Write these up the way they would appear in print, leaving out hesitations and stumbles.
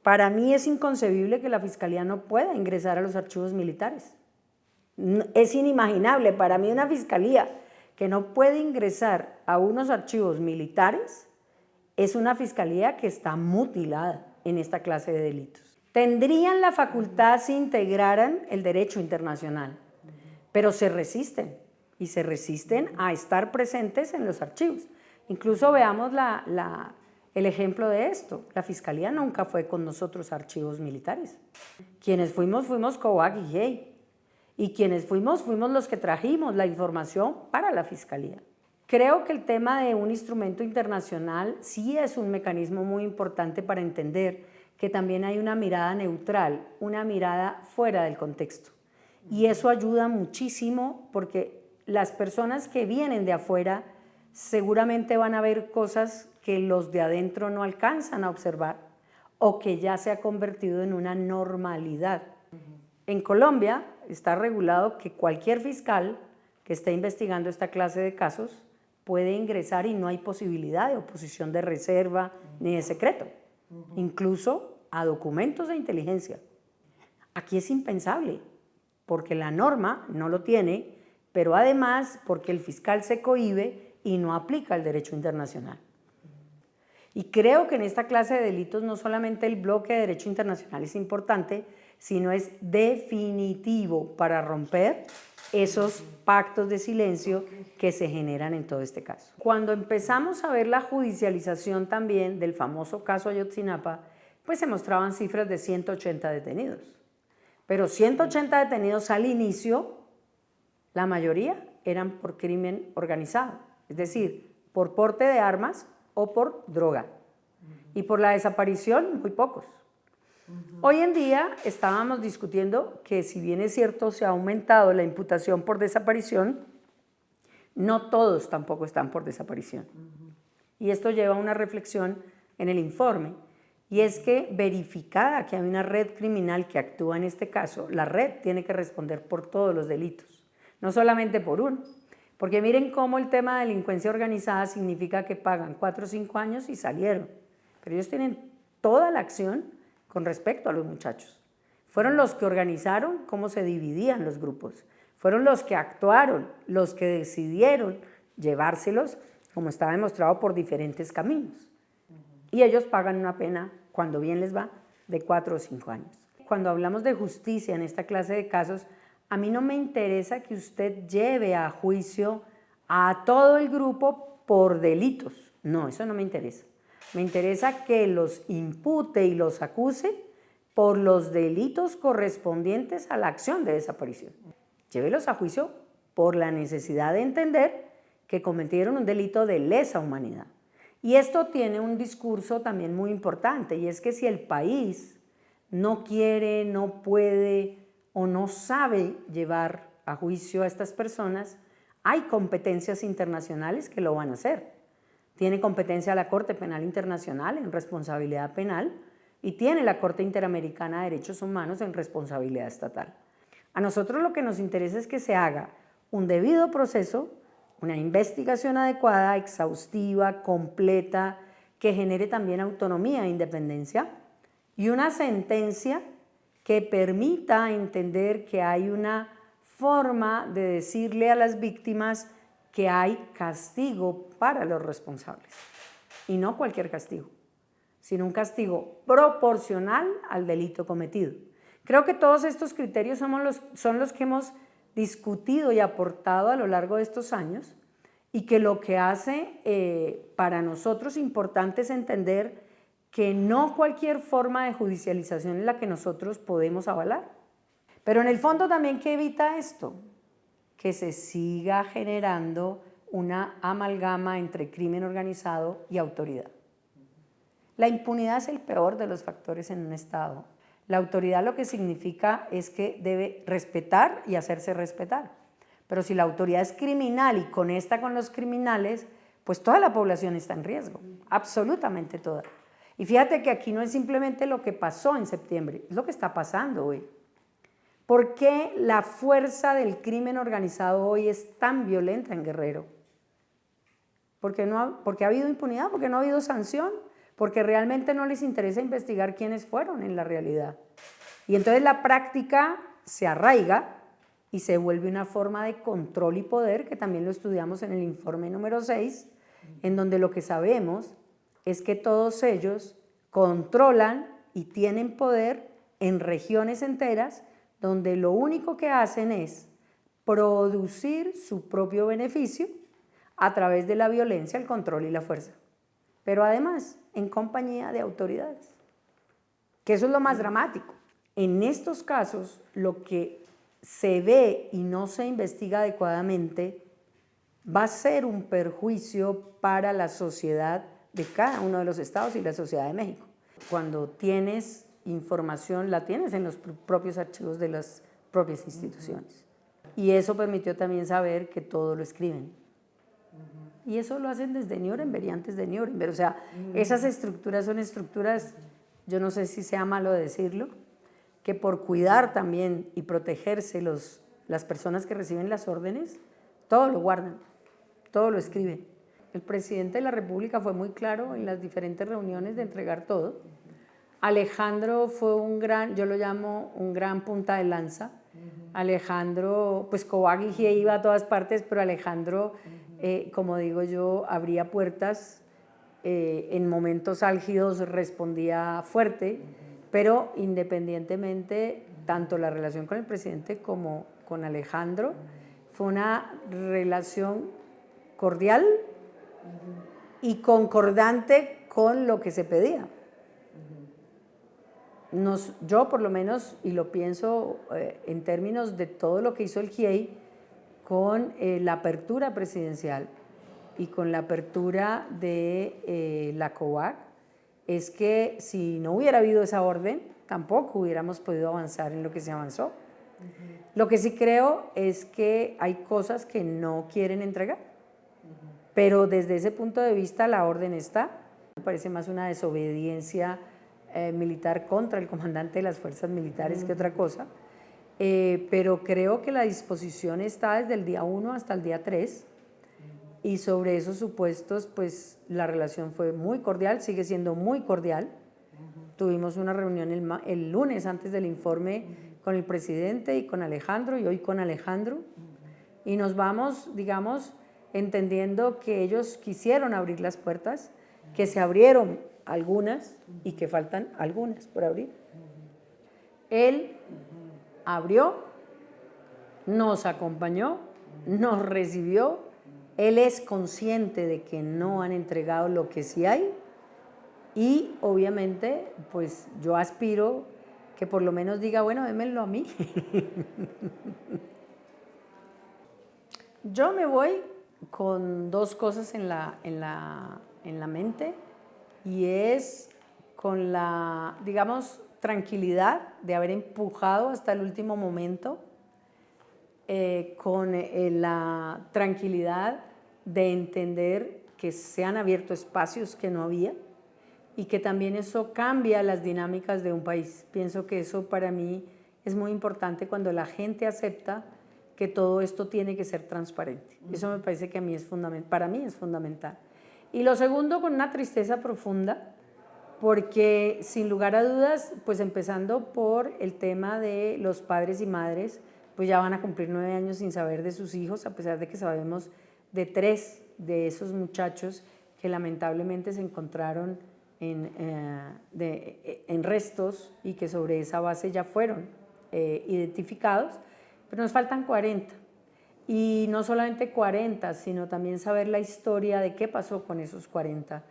Para mí es inconcebible que la Fiscalía no pueda ingresar a los archivos militares. Es inimaginable para mí una Fiscalía que no puede ingresar a unos archivos militares, es una Fiscalía que está mutilada en esta clase de delitos. Tendrían la facultad si integraran el derecho internacional, pero se resisten, y se resisten a estar presentes en los archivos. Incluso veamos el ejemplo de esto. La Fiscalía nunca fue con nosotros a archivos militares. Quienes fuimos COAC y GEI. Y quienes fuimos los que trajimos la información para la Fiscalía. Creo que el tema de un instrumento internacional sí es un mecanismo muy importante para entender que también hay una mirada neutral, una mirada fuera del contexto. Y eso ayuda muchísimo porque las personas que vienen de afuera seguramente van a ver cosas que los de adentro no alcanzan a observar o que ya se ha convertido en una normalidad. En Colombia está regulado que cualquier fiscal que esté investigando esta clase de casos puede ingresar y no hay posibilidad de oposición de reserva ni de secreto, incluso a documentos de inteligencia. Aquí es impensable, porque la norma no lo tiene, pero además porque el fiscal se cohíbe y no aplica el derecho internacional. Y creo que en esta clase de delitos no solamente el bloque de derecho internacional es importante, sino es definitivo para romper esos pactos de silencio que se generan en todo este caso. Cuando empezamos a ver la judicialización también del famoso caso Ayotzinapa, pues se mostraban cifras de 180 detenidos. Pero 180 detenidos al inicio, la mayoría eran por crimen organizado, es decir, por porte de armas o por droga. Y por la desaparición, muy pocos. Hoy en día estábamos discutiendo que si bien es cierto se ha aumentado la imputación por desaparición, no todos tampoco están por desaparición. Y esto lleva a una reflexión en el informe, y es que verificada que hay una red criminal que actúa en este caso, la red tiene que responder por todos los delitos, no solamente por uno. Porque miren cómo el tema de delincuencia organizada significa que pagan 4 o 5 años y salieron. Pero ellos tienen toda la acción con respecto a los muchachos. Fueron los que organizaron cómo se dividían los grupos. Fueron los que actuaron, los que decidieron llevárselos, como está demostrado por diferentes caminos. Y ellos pagan una pena, cuando bien les va, de 4 o 5 años. Cuando hablamos de justicia en esta clase de casos, a mí no me interesa que usted lleve a juicio a todo el grupo por delitos. No, eso no me interesa. Me interesa que los impute y los acuse por los delitos correspondientes a la acción de desaparición. Llévelos a juicio por la necesidad de entender que cometieron un delito de lesa humanidad. Y esto tiene un discurso también muy importante, y es que si el país no quiere, no puede o no sabe llevar a juicio a estas personas, hay competencias internacionales que lo van a hacer. Tiene competencia la Corte Penal Internacional en responsabilidad penal y tiene la Corte Interamericana de Derechos Humanos en responsabilidad estatal. A nosotros lo que nos interesa es que se haga un debido proceso, una investigación adecuada, exhaustiva, completa, que genere también autonomía e independencia, y una sentencia que permita entender que hay una forma de decirle a las víctimas que hay castigo para los responsables. Y no cualquier castigo, sino un castigo proporcional al delito cometido. Creo que todos estos criterios son los que hemos discutido y aportado a lo largo de estos años, y que lo que hace para nosotros importante es entender que no cualquier forma de judicialización es la que nosotros podemos avalar. Pero en el fondo también, ¿qué evita esto? Que se siga generando una amalgama entre crimen organizado y autoridad. La impunidad es el peor de los factores en un Estado. La autoridad lo que significa es que debe respetar y hacerse respetar. Pero si la autoridad es criminal y conecta con los criminales, pues toda la población está en riesgo, absolutamente toda. Y fíjate que aquí no es simplemente lo que pasó en septiembre, es lo que está pasando hoy. ¿Por qué la fuerza del crimen organizado hoy es tan violenta en Guerrero? Porque ha habido impunidad, porque no ha habido sanción, porque realmente no les interesa investigar quiénes fueron en la realidad. Y entonces la práctica se arraiga y se vuelve una forma de control y poder, que también lo estudiamos en el informe número 6, en donde lo que sabemos es que todos ellos controlan y tienen poder en regiones enteras donde lo único que hacen es producir su propio beneficio a través de la violencia, el control y la fuerza. Pero además en compañía de autoridades, que eso es lo más dramático. En estos casos, lo que se ve y no se investiga adecuadamente va a ser un perjuicio para la sociedad de cada uno de los estados y la sociedad de México. Cuando tienes información, la tienes en los propios archivos de las propias instituciones. Y eso permitió también saber que todo lo escriben. Y eso lo hacen desde Nuremberg y antes de Nuremberg. O sea, esas estructuras son estructuras, yo no sé si sea malo decirlo, que por cuidar también y protegerse las personas que reciben las órdenes, todo lo guardan, todo lo escriben. El presidente de la República fue muy claro en las diferentes reuniones de entregar todo. Alejandro fue un gran, yo lo llamo un gran punta de lanza. Alejandro, pues Covagy iba a todas partes, pero Alejandro, como digo yo, abría puertas, en momentos álgidos respondía fuerte, pero independientemente, tanto la relación con el presidente como con Alejandro fue una relación cordial y concordante con lo que se pedía. Yo por lo menos, y lo pienso en términos de todo lo que hizo el GIEI con la apertura presidencial y con la apertura de la COVAC, es que si no hubiera habido esa orden, tampoco hubiéramos podido avanzar en lo que se avanzó. Lo que sí creo es que hay cosas que no quieren entregar, pero desde ese punto de vista la orden está. Me parece más una desobediencia militar contra el comandante de las fuerzas militares que otra cosa, pero creo que la disposición está desde el día 1 hasta el día 3, y sobre esos supuestos pues la relación fue muy cordial, sigue siendo muy cordial. Tuvimos una reunión el lunes antes del informe con el presidente y con Alejandro, y hoy con Alejandro, y nos vamos, digamos, entendiendo que ellos quisieron abrir las puertas, que se abrieron algunas y que faltan algunas por abrir. Él abrió, nos acompañó, nos recibió. Él es consciente de que no han entregado lo que sí hay, y obviamente pues yo aspiro que por lo menos diga, bueno, démenlo a mí. Yo me voy con dos cosas en la mente, y es con la, digamos, tranquilidad de haber empujado hasta el último momento, con la tranquilidad de entender que se han abierto espacios que no había, y que también eso cambia las dinámicas de un país. Pienso que eso para mí es muy importante cuando la gente acepta que todo esto tiene que ser transparente. Eso me parece que a mí es fundamental, para mí es fundamental. Y lo segundo, con una tristeza profunda, porque sin lugar a dudas, pues empezando por el tema de los padres y madres, pues ya van a cumplir 9 años sin saber de sus hijos, a pesar de que sabemos de 3 de esos muchachos que lamentablemente se encontraron en restos, y que sobre esa base ya fueron identificados, pero nos faltan 40. Y no solamente 40, sino también saber la historia de qué pasó con esos 40.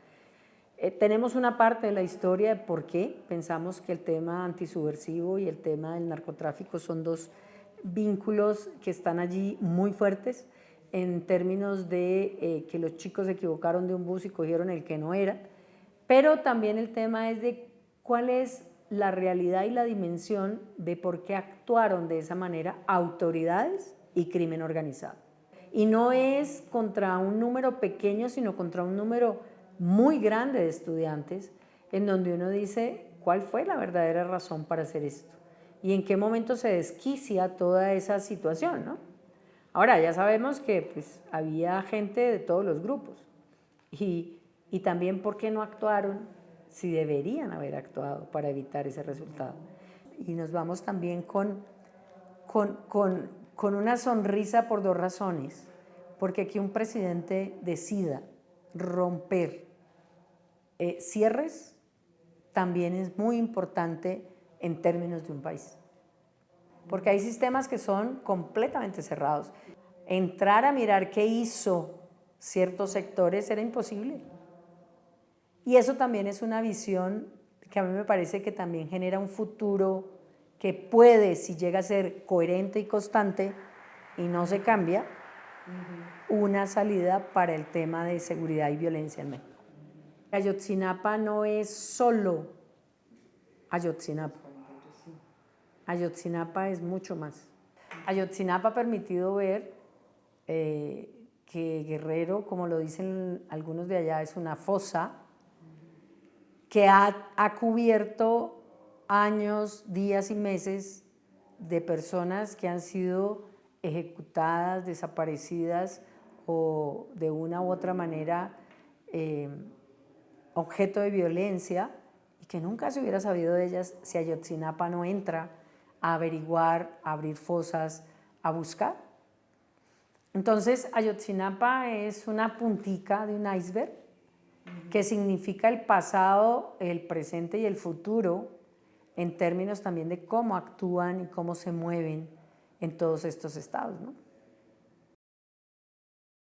Tenemos una parte de la historia de por qué pensamos que el tema antisubversivo y el tema del narcotráfico son dos vínculos que están allí muy fuertes, en términos de que los chicos se equivocaron de un bus y cogieron el que no era, pero también el tema es de cuál es la realidad y la dimensión de por qué actuaron de esa manera autoridades y crimen organizado. Y no es contra un número pequeño, sino contra un número muy grande de estudiantes, en donde uno dice cuál fue la verdadera razón para hacer esto y en qué momento se desquicia toda esa situación, ¿no? Ahora ya sabemos que pues, había gente de todos los grupos, y también por qué no actuaron si deberían haber actuado para evitar ese resultado. Y nos vamos también con una sonrisa por dos razones, porque que un presidente decida romper cierres también es muy importante en términos de un país, porque hay sistemas que son completamente cerrados. Entrar a mirar qué hizo ciertos sectores era imposible. Y eso también es una visión que a mí me parece que también genera un futuro que puede, si llega a ser coherente y constante y no se cambia, una salida para el tema de seguridad y violencia en México. Ayotzinapa no es solo Ayotzinapa. Ayotzinapa es mucho más. Ayotzinapa ha permitido ver que Guerrero, como lo dicen algunos de allá, es una fosa que ha cubierto años, días y meses de personas que han sido ejecutadas, desaparecidas o de una u otra manera objeto de violencia, y que nunca se hubiera sabido de ellas si Ayotzinapa no entra a averiguar, a abrir fosas, a buscar. Entonces, Ayotzinapa es una puntica de un iceberg que significa el pasado, el presente y el futuro en términos también de cómo actúan y cómo se mueven en todos estos estados, ¿no?